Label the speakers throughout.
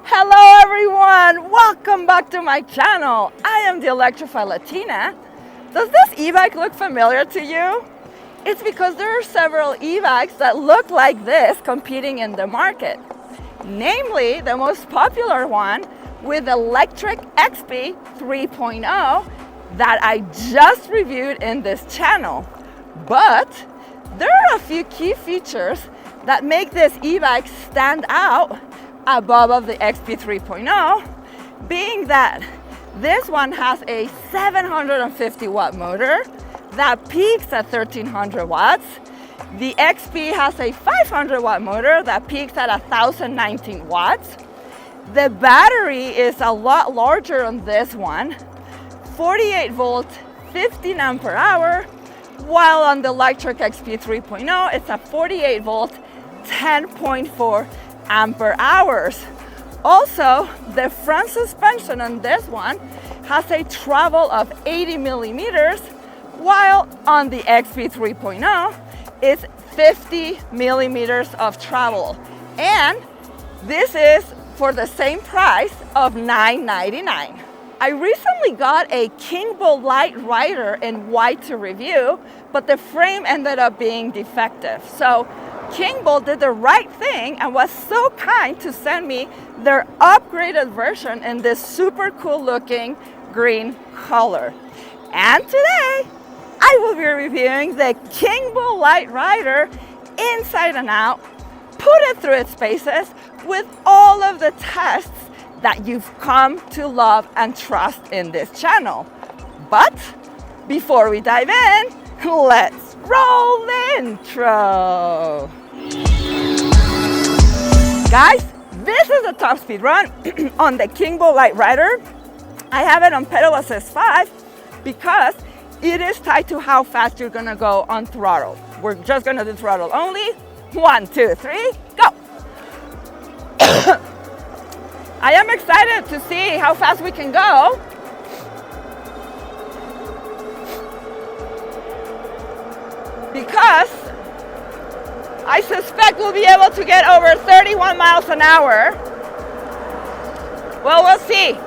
Speaker 1: Hello everyone, welcome back to my channel. I am the Electrified Latina. Does this e-bike look familiar to you? It's because there are several e-bikes that look like this competing in the market. Namely, the most popular one with electric XP 3.0 that I just reviewed in this channel. But there are a few key features that make this e-bike stand out above of the XP 3.0, being that this one has a 750 watt motor that peaks at 1300 watts. The XP has a 500 watt motor that peaks at 1019 watts. The battery is a lot larger on this one, 48 volt, 15 ampere hour, while on the electric XP 3.0, it's a 48 volt, 10.4 ampere hours. Also, the front suspension on this one has a travel of 80 millimeters, while on the XP 3.0 it's 50 millimeters of travel. And this is for the same price of $999. I recently got a KINGBULL Literider in white to review, but the frame ended up being defective. So KINGBULL did the right thing and was so kind to send me their upgraded version in this super cool looking green color. And today, I will be reviewing the KINGBULL Literider inside and out, put it through its paces with all of the tests that you've come to love and trust in this channel. But before we dive in, let's roll the intro. Guys, this is a top speed run on the KINGBULL Literider. I have it on pedal assist 5 because it is tied to how fast you're gonna go on throttle. We're just gonna do throttle only. 1, 2, 3, go. I am excited to see how fast we can go. Because I suspect we'll be able to get over 31 miles an hour. Well, we'll see.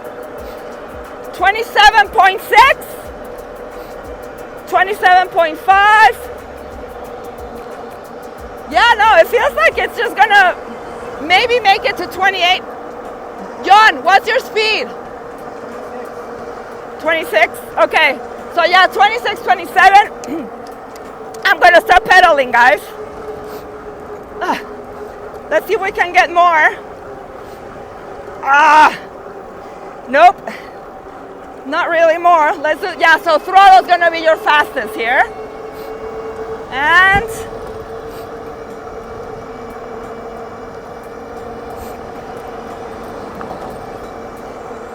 Speaker 1: 27.6, 27.5. Yeah, no, it feels like it's just gonna maybe make it to 28. John, what's your speed? 26? Okay, so yeah, 26, 27. I'm gonna start pedaling, guys. Let's see if we can get more. Nope. Not really more. Let's do, yeah, so throttle's gonna be your fastest here. And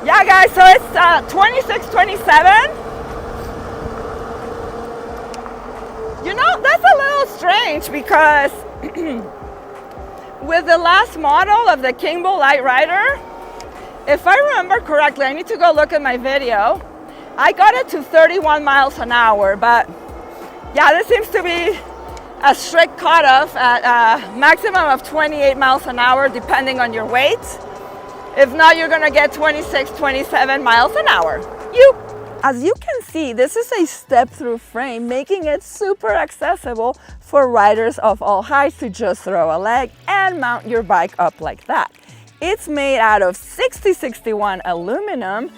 Speaker 1: yeah, guys, so it's 26, 27. You know, that's a little strange because with the last model of the KINGBULL Literider, if I remember correctly, I need to go look at my video, I got it to 31 miles an hour, but yeah, this seems to be a strict cutoff at a maximum of 28 miles an hour depending on your weight. If not, you're gonna get 26, 27 miles an hour. As you can see, this is a step-through frame, making it super accessible for riders of all heights to just throw a leg and mount your bike up like that. It's made out of 6061 aluminum,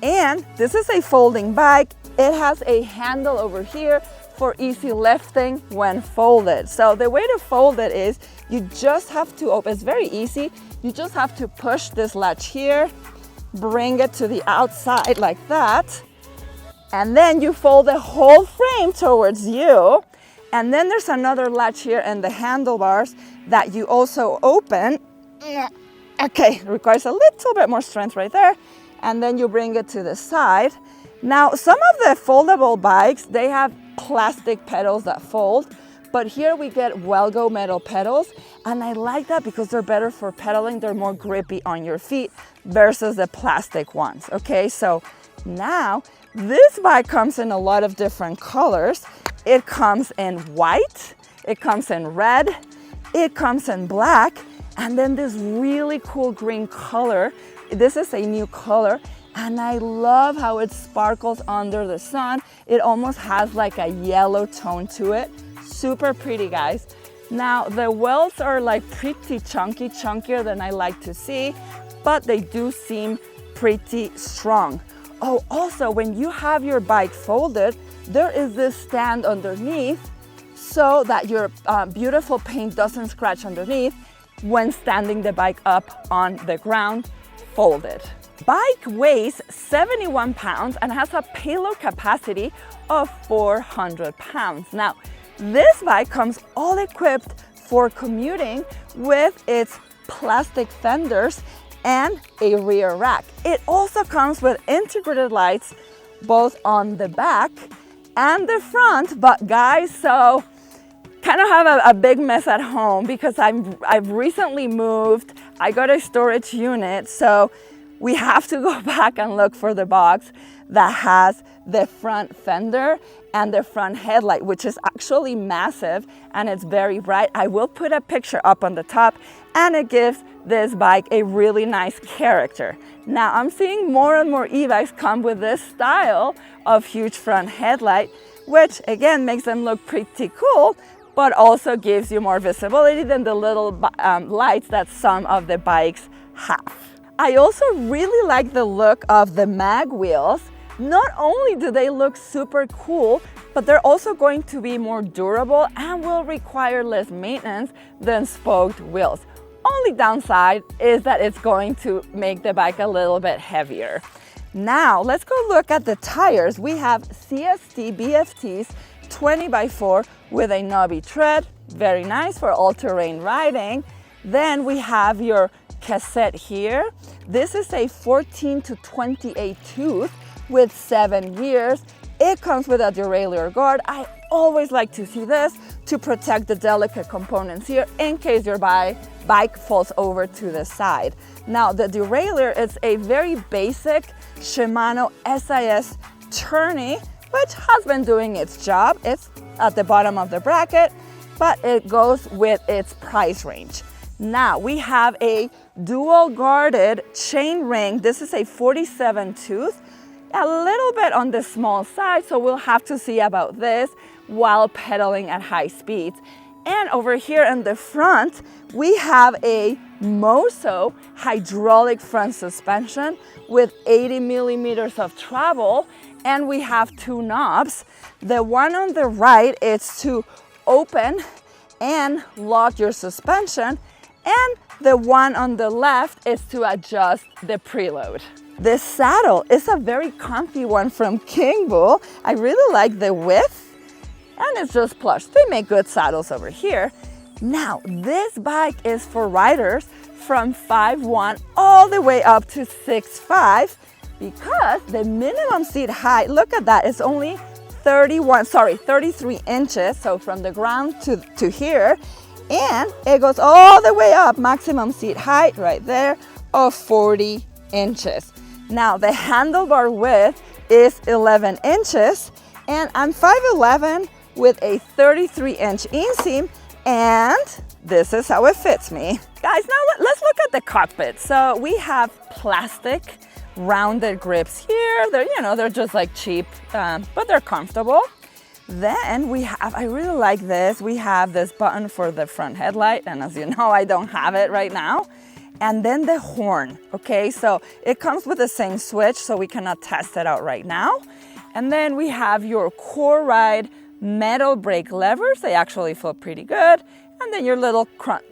Speaker 1: and this is a folding bike. It has a handle over here for easy lifting when folded. So the way to fold it is you just have to open, it's very easy. You just have to push this latch here, bring it to the outside like that, and then you fold the whole frame towards you. And then there's another latch here in the handlebars that you also open. Okay, requires a little bit more strength right there. And then you bring it to the side. Now, some of the foldable bikes, they have plastic pedals that fold, but here we get Welgo metal pedals, and I like that because they're better for pedaling. They're more grippy on your feet versus the plastic ones, okay? So now, this bike comes in a lot of different colors. It comes in white, it comes in red, it comes in black, And then this really cool green color. This is a new color, and I love how it sparkles under the sun. It almost has like a yellow tone to it. Super pretty, guys. Now, the wheels are like pretty chunky, chunkier than I like to see, but they do seem pretty strong. Oh, also, when you have your bike folded, there is this stand underneath so that your beautiful paint doesn't scratch underneath when standing the bike up on the ground folded. Bike weighs 71 pounds and has a payload capacity of 400 pounds. Now, this bike comes all equipped for commuting with its plastic fenders and a rear rack. It also comes with integrated lights both on the back and the front, but guys, so kind of have a big mess at home because I've recently moved. I got a storage unit, so we have to go back and look for the box that has the front fender and the front headlight, which is actually massive and it's very bright. I will put a picture up on the top, and it gives this bike a really nice character. Now, I'm seeing more and more e-bikes come with this style of huge front headlight, which again makes them look pretty cool, but also gives you more visibility than the little lights that some of the bikes have. I also really like the look of the mag wheels. Not only do they look super cool, but they're also going to be more durable and will require less maintenance than spoked wheels. Only downside is that it's going to make the bike a little bit heavier. Now, let's go look at the tires. We have CST BFTs 20x4 with a knobby tread, very nice for all-terrain riding. Then we have your cassette here. This is a 14 to 28 tooth with 7 years. It comes with a derailleur guard. I always like to see this to protect the delicate components here in case your bike falls over to the side. Now, the derailleur is a very basic Shimano SIS tourney, which has been doing its job. It's at the bottom of the bracket, but it goes with its price range. Now, we have a dual guarded chain ring. This is a 47 tooth, a little bit on the small side, so we'll have to see about this while pedaling at high speeds. And over here in the front, we have a Moso hydraulic front suspension with 80 millimeters of travel, and we have 2 knobs. The one on the right is to open and lock your suspension, and the one on the left is to adjust the preload. This saddle is a very comfy one from KINGBULL. I really like the width, and it's just plush. They make good saddles over here. Now, this bike is for riders from 5'1" all the way up to 6'5", because the minimum seat height, look at that, is only 33 inches, so from the ground to here, and it goes all the way up, maximum seat height right there of 40 inches. Now, the handlebar width is 11 inches, and I'm 5'11" with a 33-inch inseam, and this is how it fits me. Guys, now let's look at the cockpit. So we have plastic rounded grips here. They're just like cheap, but they're comfortable. Then we have, I really like this, we have this button for the front headlight, and as you know, I don't have it right now. And then the horn, okay? So it comes with the same switch, so we cannot test it out right now. And then we have your Core Ride metal brake levers. They actually feel pretty good. And then your little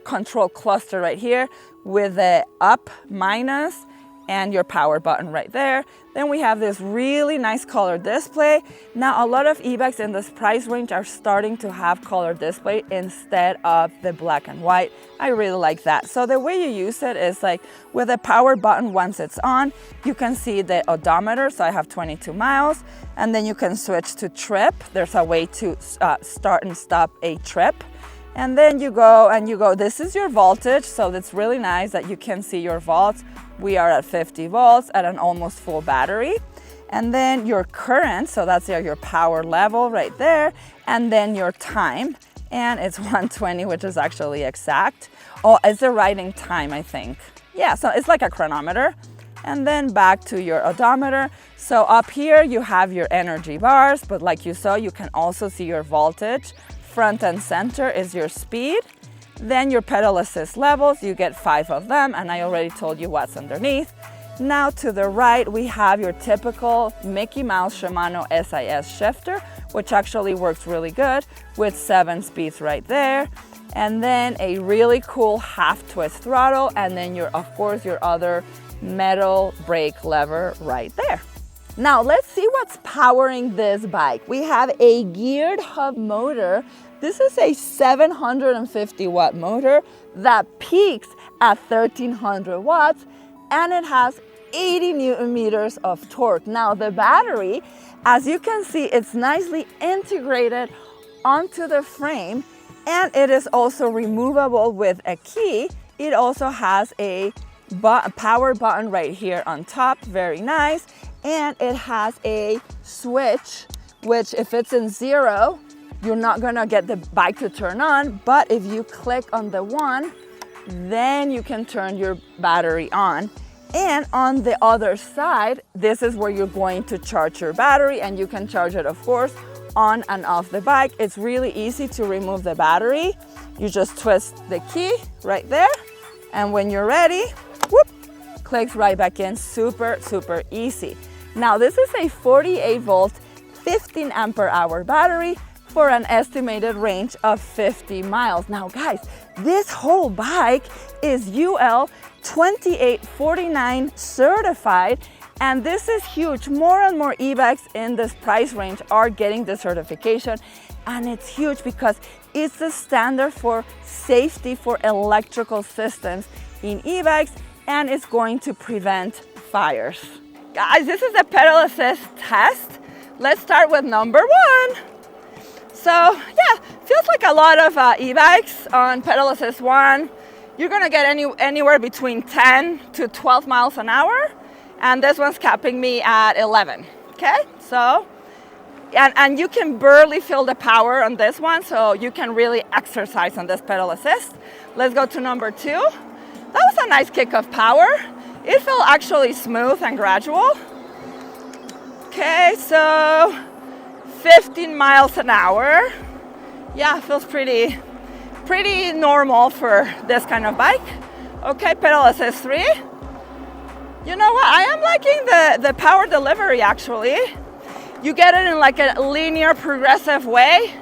Speaker 1: control cluster right here with the up, minus, and your power button right there. Then we have this really nice color display. Now, a lot of e-bikes in this price range are starting to have color display instead of the black and white. I really like that. So the way you use it is like with the power button, once it's on, you can see the odometer. So I have 22 miles, and then you can switch to trip. There's a way to start and stop a trip. And then you go, this is your voltage. So it's really nice that you can see your volts. We are at 50 volts at an almost full battery. And then your current, so that's your power level right there. And then your time. and it's 120, which is actually exact. Oh, it's the riding time, I think. Yeah, so it's like a chronometer. And then back to your odometer. So up here you have your energy bars, but like you saw, you can also see your voltage. Front and center is your speed. Then your pedal assist levels, you get 5 of them, and I already told you what's underneath. Now to the right, we have your typical Mickey Mouse Shimano SIS shifter, which actually works really good with 7 speeds right there. And then a really cool half twist throttle, and then of course your other metal brake lever right there. Now let's see what's powering this bike. We have a geared hub motor. This is a 750 watt motor that peaks at 1300 watts, and it has 80 newton meters of torque. Now the battery, as you can see, it's nicely integrated onto the frame, and it is also removable with a key. It also has a power button right here on top, very nice. And it has a switch, which if it's in 0, you're not gonna get the bike to turn on, but if you click on the 1, then you can turn your battery on. And on the other side, this is where you're going to charge your battery, and you can charge it, of course, on and off the bike. It's really easy to remove the battery. You just twist the key right there, and when you're ready, whoop, clicks right back in. Super, super easy. Now this is a 48 volt, 15 ampere hour battery for an estimated range of 50 miles. Now guys, this whole bike is UL 2849 certified, and this is huge. More and more e-bikes in this price range are getting the certification, and it's huge because it's the standard for safety for electrical systems in e-bikes, and it's going to prevent fires. Guys, this is a pedal assist test. Let's start with number 1. So yeah, feels like a lot of e-bikes on pedal assist 1. You're gonna get anywhere between 10 to 12 miles an hour, and this one's capping me at 11. Okay, so and you can barely feel the power on this one, so you can really exercise on this pedal assist. Let's go to number 2. That was a nice kick of power. It felt actually smooth and gradual. Okay, so 15 miles an hour. Yeah, feels pretty normal for this kind of bike. Okay, pedal assist 3. You know what? I am liking the power delivery actually. You get it in like a linear, progressive way.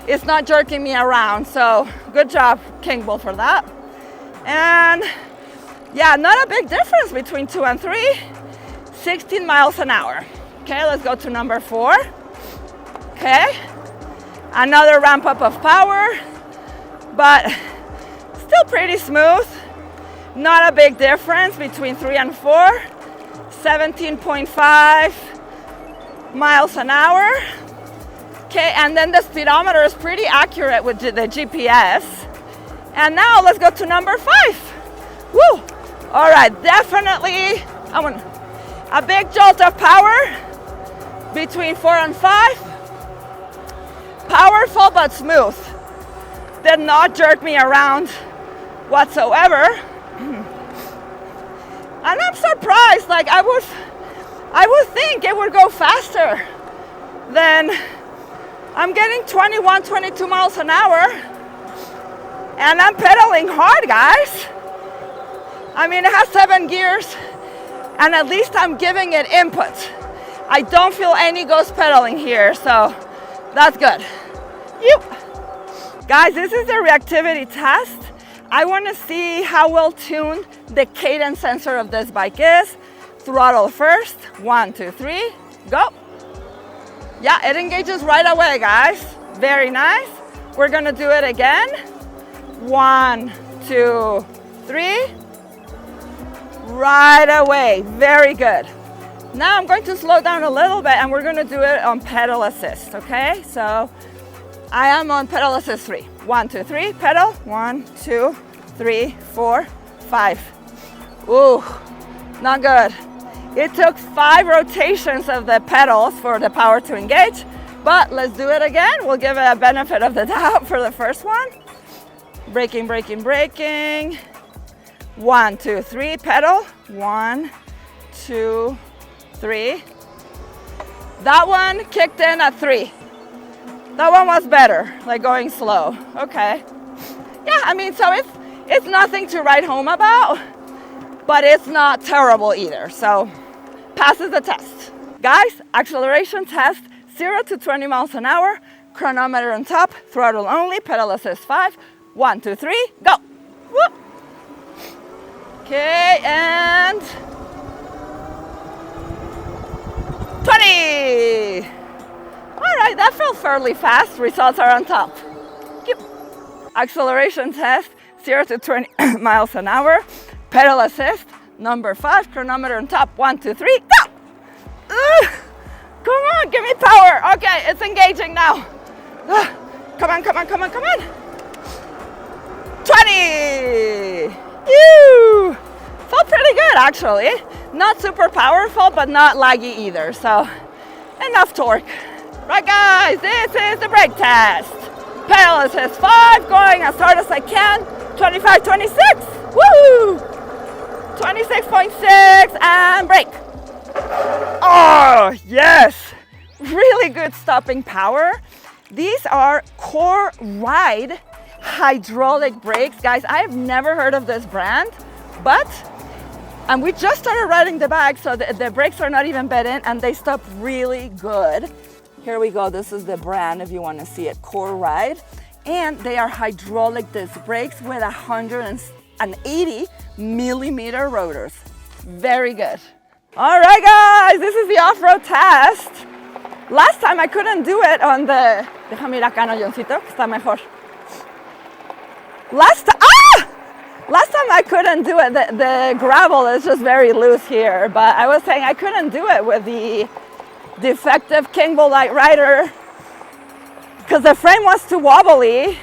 Speaker 1: It's not jerking me around, so good job, KINGBULL, for that. And yeah, not a big difference between 2 and 3. 16 miles an hour. Okay, let's go to number 4. Okay, another ramp up of power, but still pretty smooth. Not a big difference between 3 and 4. 17.5 miles an hour. Okay, and then the speedometer is pretty accurate with the GPS. And now let's go to number 5. Woo! All right, definitely a big jolt of power between 4 and 5. Powerful but smooth. Did not jerk me around whatsoever. And I'm surprised, like I would think it would go faster than I'm getting 21, 22 miles an hour, and I'm pedaling hard, guys. I mean, it has 7 gears, and at least I'm giving it input. I don't feel any ghost pedaling here, so that's good. Guys, this is a reactivity test. I want to see how well tuned the cadence sensor of this bike is. Throttle first. 1, 2, 3, go. Yeah, it engages right away, guys. Very nice. We're gonna do it again. 1, 2, 3. Right away. Very good. Now I'm going to slow down a little bit, and we're gonna do it on pedal assist, okay? So I am on pedal assist 3. 1, 2, 3, pedal. 1, 2, 3, 4, 5. Ooh, not good. It took 5 rotations of the pedals for the power to engage. But let's do it again. We'll give it a benefit of the doubt for the first one. Braking, braking, braking. 1, 2, 3, pedal. 1, 2, 3. That one kicked in at 3. That one was better, like going slow. Okay. Yeah, I mean, so it's nothing to write home about, but it's not terrible either. So passes the test. Guys, acceleration test, 0 to 20 miles an hour, chronometer on top, throttle only, pedal assist 5. 1, 2, 3, go. Whoop. Okay, and 20. All right, that felt fairly fast. Results are on top. Yep. Acceleration test, 0 to 20 miles an hour, pedal assist, number 5, chronometer on top. 1, 2, 3, go. Come on, give me power. Okay, it's engaging now. Come on, come on, come on, come on. 20. Ew. Felt pretty good, actually. Not super powerful, but not laggy either. So enough torque. Right, guys, this is the brake test. Pedal assist 5, going as hard as I can. 25, 26. Woo! 26.6 and brake. Oh, yes. Really good stopping power. These are Core Ride hydraulic brakes. Guys, I have never heard of this brand, and we just started riding the bike, so the brakes are not even bed in, and they stop really good. Here we go. This is the brand if you want to see it, Core Ride. And they are hydraulic disc brakes with 180 millimeter rotors. Very good. All right, guys, this is the off-road test. Last time I couldn't do it on the... Déjame ir acá, no, Johncito, que está mejor. Last time I couldn't do it. The gravel is just very loose here, but I was saying I couldn't do it with the defective KINGBULL Literider because the frame was too wobbly,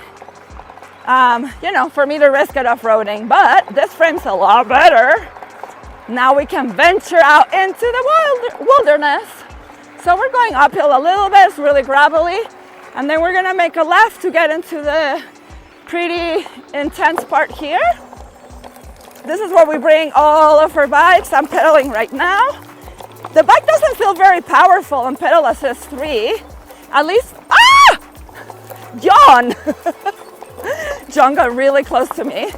Speaker 1: you know, for me to risk it off-roading. But this frame's a lot better. Now we can venture out into the wilderness. So we're going uphill a little bit. It's really gravelly, and then we're gonna make a left to get into the pretty intense part here. This is where we bring all of our bikes. I'm pedaling right now. The bike doesn't feel very powerful on pedal assist 3. At least, John! John got really close to me.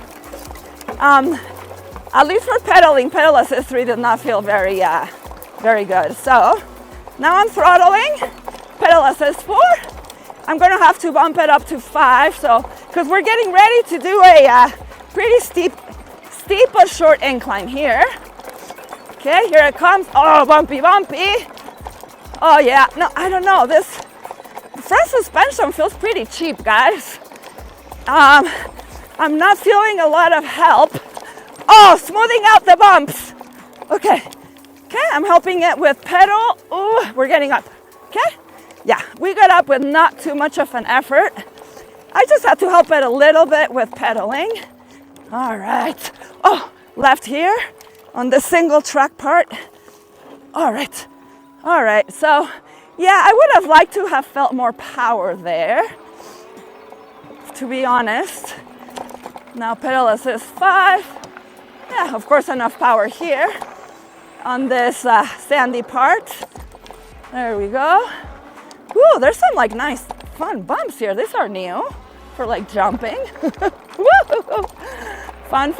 Speaker 1: At least for pedaling, pedal assist 3 did not feel very good. So now I'm throttling, pedal assist 4. I'm gonna have to bump it up to 5, so because we're getting ready to do a pretty steep but short incline here. Okay, here it comes. Oh, bumpy, bumpy. Oh yeah, no, I don't know. This front suspension feels pretty cheap, guys. I'm not feeling a lot of help. Oh, smoothing out the bumps. Okay, I'm helping it with pedal. Ooh, we're getting up. Okay, yeah, we got up with not too much of an effort. I just had to help it a little bit with pedaling. All right. Oh, left here on the single track part. All right. So, yeah, I would have liked to have felt more power there, to be honest. Now pedal assist 5. Yeah, of course, enough power here on this sandy part. There we go. Ooh, there's some like nice fun bumps here. These are new for like jumping. Woo! Fun,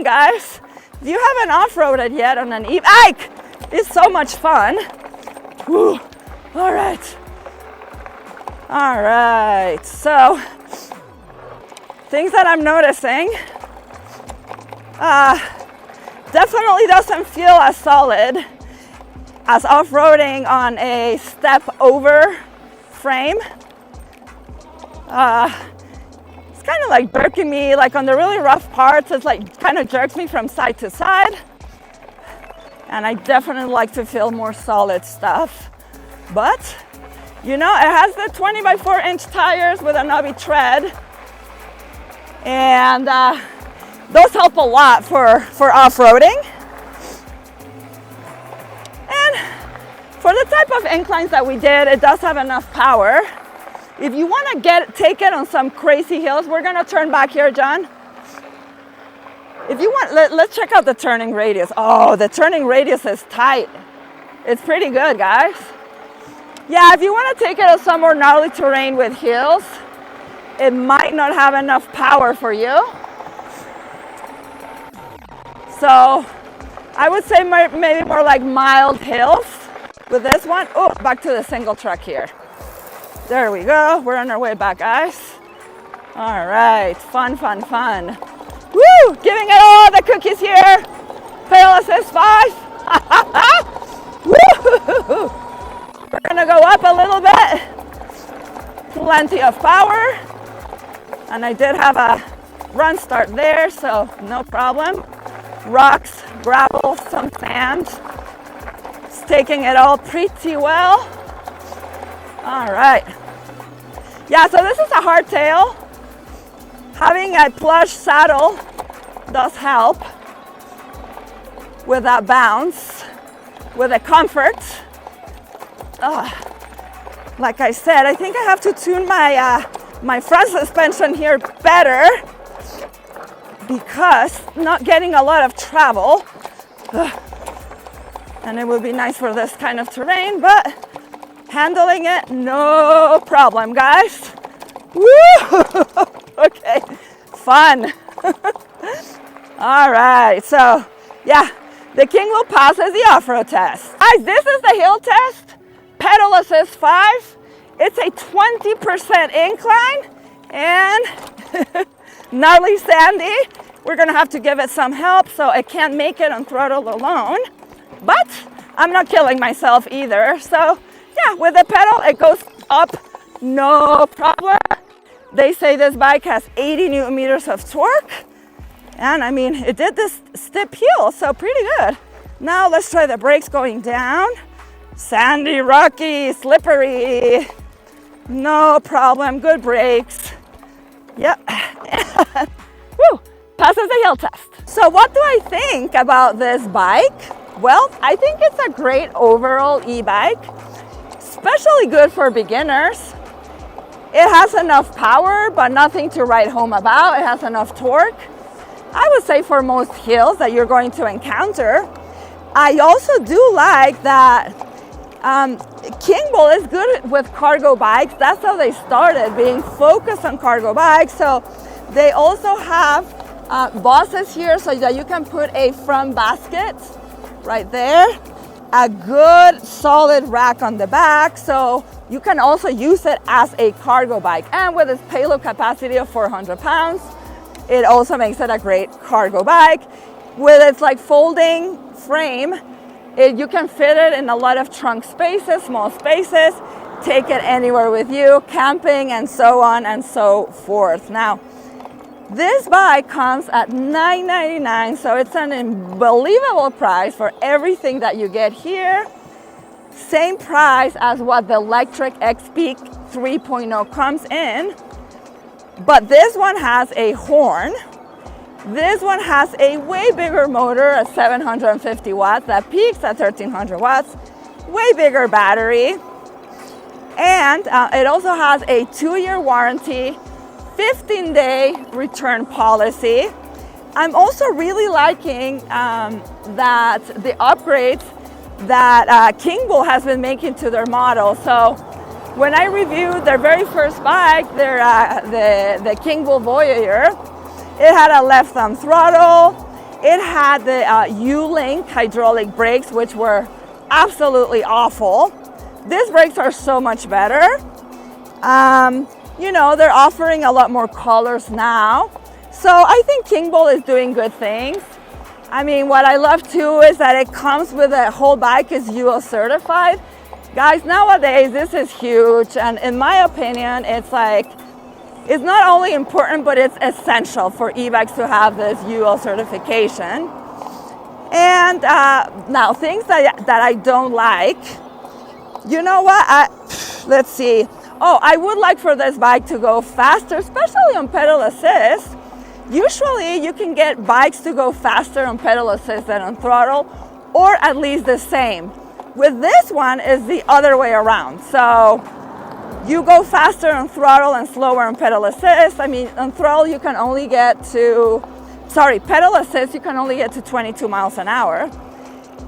Speaker 1: guys. If you haven't off-roaded yet on an e-bike, it's so much fun. Woo. All right. So, things that I'm noticing. Definitely doesn't feel as solid as off-roading on a step over frame. It's kind of like jerking me, like on the really rough parts, it's like kind of jerks me from side to side. And I definitely like to feel more solid stuff. But, you know, it has the 20 by 4 inch tires with a knobby tread. And those help a lot for off-roading. And for For the type of inclines that we did, it does have enough power. If you want to take it on some crazy hills, we're going to turn back here, John. If you want, let's check out the turning radius. Oh, the turning radius is tight. It's pretty good, guys. Yeah, if you want to take it on some more gnarly terrain with hills, it might not have enough power for you. So I would say maybe more like mild hills with this one. Oh, back to the single track here. There we go. We're on our way back, guys. All right, fun, fun, fun. Woo! Giving it all the cookies here. Pedal assist 5. Woo! We're gonna go up a little bit. Plenty of power. And I did have a run start there, so no problem. Rocks, gravel, some sand. It's taking it all pretty well. All right. Yeah, so this is a hardtail. Having a plush saddle does help with that bounce, with the comfort. Like I said, I think I have to tune my front suspension here better because not getting a lot of travel. And it would be nice for this kind of terrain, but handling it, no problem, guys. Woo! Okay, fun. All right, so yeah, the KINGBULL passes the off-road test. Guys, this is the hill test, pedal assist 5. It's a 20% incline and gnarly sandy. We're gonna have to give it some help, so it can't make it on throttle alone, but I'm not killing myself either. So yeah, with the pedal, it goes up, no problem. They say this bike has 80 Newton meters of torque. And I mean, it did this steep hill, so pretty good. Now let's try the brakes going down. Sandy, rocky, slippery. No problem, good brakes. Yep. Woo, passes the hill test. So what do I think about this bike? Well, I think it's a great overall e-bike, especially good for beginners. It has enough power, but nothing to write home about. It has enough torque. I would say for most hills that you're going to encounter. I also do like that KINGBULL is good with cargo bikes. That's how they started, being focused on cargo bikes. So they also have bosses here so that you can put a front basket right there, a good solid rack on the back, so you can also use it as a cargo bike. And with its payload capacity of 400 pounds, it also makes it a great cargo bike. With its like folding frame, you can fit it in a lot of trunk spaces, small spaces, take it anywhere with you, camping and so on and so forth. Now, this bike comes at $999, so it's an unbelievable price for everything that you get here. Same price as what the Electric X-Peak 3.0 comes in, but this one has a horn. This one has a way bigger motor at 750 watts that peaks at 1300 watts, way bigger battery, and it also has a 2-year warranty, 15-day return policy. I'm also really liking that the upgrades that KINGBULL has been making to their model. So when I reviewed their very first bike, the KINGBULL Voyager, it had a left thumb throttle. It had the U-Link hydraulic brakes, which were absolutely awful. These brakes are so much better. You know, they're offering a lot more colors now. So I think KINGBULL is doing good things. I mean, what I love too is that it comes with a whole bike is UL certified. Guys, nowadays this is huge, and in my opinion, it's like, it's not only important, but it's essential for e-bikes to have this UL certification. And now things that I don't like, you know what, let's see. Oh, I would like for this bike to go faster, especially on pedal assist. Usually you can get bikes to go faster on pedal assist than on throttle, or at least the same. With this one, is the other way around. So you go faster on throttle and slower on pedal assist. I mean, on throttle you can only get to, pedal assist you can only get to 22 miles an hour.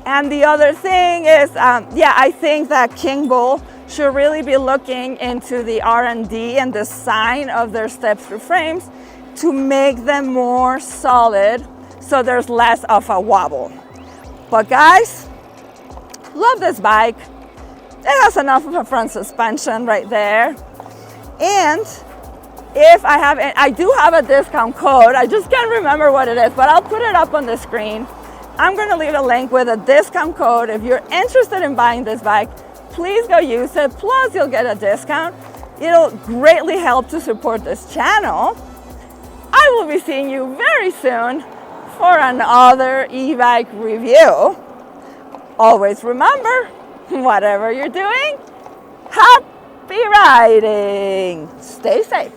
Speaker 1: And the other thing is, I think that KINGBULL should really be looking into the R&D and design of their step-through frames to make them more solid so there's less of a wobble. But guys, love this bike. It has enough of a front suspension right there. And if I do have a discount code. I just can't remember what it is, but I'll put it up on the screen. I'm gonna leave a link with a discount code. If you're interested in buying this bike, please go use it. Plus you'll get a discount. It'll greatly help to support this channel. I will be seeing you very soon for another e-bike review. Always remember, whatever you're doing, happy riding. Stay safe.